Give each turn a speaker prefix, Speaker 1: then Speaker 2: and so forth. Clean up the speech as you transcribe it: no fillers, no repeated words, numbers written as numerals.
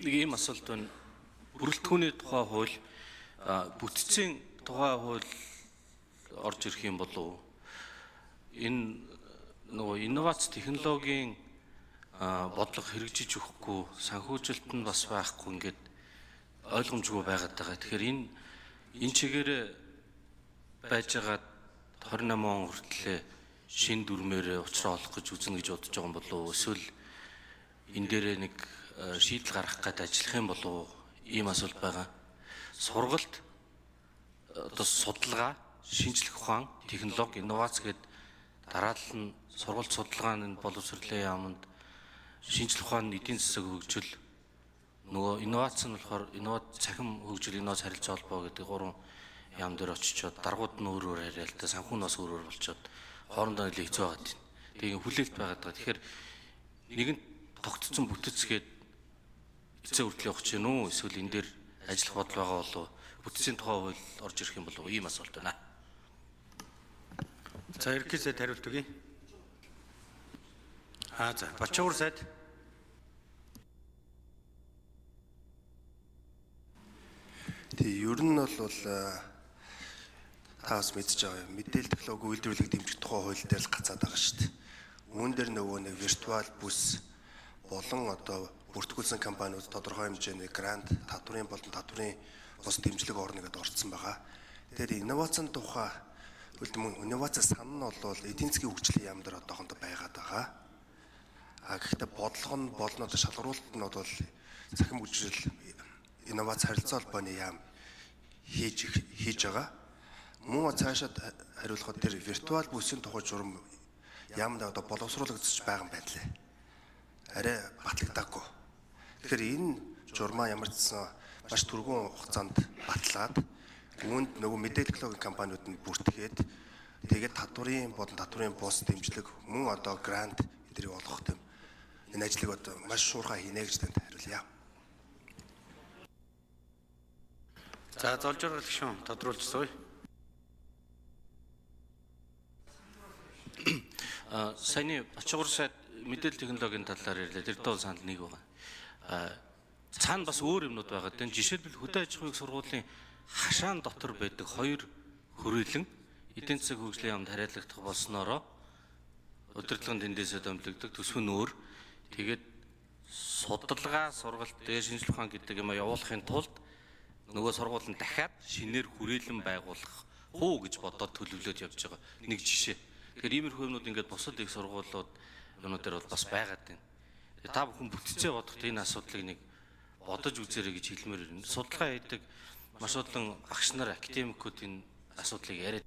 Speaker 1: нэг ийм асуулт байна. Бүрэлдэхүүний тухай хууль бүтцийн тухай хууль орж ирэх юм болов уу? Энэ нөгөө инновац технологийн бодлого хэрэгжиж өгөхгүй, санхүүжилт нь бас байхгүй ингээд ойлгомжгүй байгаад байгаа. Тэгэхээр энэ чигээрээ байж байгаа 28 он хүртлээр шин дүрмээр уучраа олох гэж үзнэ гэж бодож байгаа юм болов уу? Эсвэл энэ дээрээ нэг шийдэл гаргах гээд ажиллах юм болов уу? Ийм асуулт байгаа. Сургалт одоо судалгаа, шинжлэх ухаан, технологи, инновац гээд дараалал нь сургалт судалгааны боловсролын яамд шинжлэх ухааны эдийн засаг хөгжил нөгөө инновац нь болохоор инновац цахим хөгжил инновац харилцаа холбоо гэдэг гурван яам дээр очичоод даргууд нь өөр харьяалтай санхүү нь бас өөр болчиход хоорондоо нэлээд хэцүү байгаад байна. Тэгээ хүлээлт байгаад байгаа. Тэгэхээр нэгэн тогтцсон бүтцгээд эцээ хүртэл явах чинь үү? Эсвэл энэ дээр ажиллах бодол байгаа болов бүтцийн тухай хууль орж ирэх юм болов уу? Ийм асуулт байна.
Speaker 2: За ерөнхийдөө хариулт өгье. За Бачуур сайд.
Speaker 3: Ер нь бол таас мэдж байгаа мэдээлэл технологи үйлдвэрлэлийг дэмжих тухай хууль дээр л гацаад байгаа шүү дээ. Үүн дээр нөгөө нэг виртуал бүс болон одоо бүртгүүлсэн компаниуд тодорхой хэмжээний грант, татврын болон татврын бус дэмжлэг орно гэдээ орцсон байгаа. Тэгэхээр инновацийн тухай инновац сан нь бол эдийн засгийн хөгжлийн яам дээр одоохондоо байгаад байгаа. Гэхдээ бодлого нь болон одоо шалгаруулалт нь бол цахим хөгжил инновац харилцаа холбооны яам хийж байгаа. Мөн цаашаа хариулахад тэр виртуал бүсийн тухай журам яамд одоо боловсруулагдчих байгаа юм байна лээ. Арай батлагдаагүй. Тэгэхээр энэ журмаа ямар ч гэсэн маш түргэн хугацаанд батлаад үүнд нөгөө мэдээлэл технологийн компаниуд нь бүртгээд тэгээд татврын болон татврын бус дэмжлэг мөн одоо грант эдрийг олгох гэм энэ ажлыг одоо маш шуурхай хийнэ гэж танд хариулъя.
Speaker 2: За Золжор гишүүн тодруулж сууя.
Speaker 1: Саяны Бачуур сайд мэдээлэл технологийн талаар ярьлаа. Тэр доо санал нэг байгаа. Цаана бас өөр юмнууд байгаа. Тэн жишээлбэл хөдөө аж ахуйн сургуулийн хашаан дотор байдаг хоёр хүрээлэн эдийн засаг хөгжлийн яамд хариалагдах болсноороо удирдлагын тэндээсээ домлогддог төсөв нь өөр. Тэгээд судалгаа, сургалт, шинжлэх ухаан гэдэг юм явуулахын тулд нөгөө сургууль нь дахиад шинээр хүрээлэн байгуулах хуу гэж бодоод төлөвлөд явж байгаа. Нэг жишээ. Тэгэхээр иймэрхүү юмнууд ингээд бусад их сургуулиуд юмнууд дээр бол бас байгаад байна. Та бүхэн бүтцээ бодоход энэ асуудлыг нэг бодож үзээрэй гэж хэлмээр байна. Судалгаа хийдэг маш олон багш нар, академикууд энэ асуудлыг яриад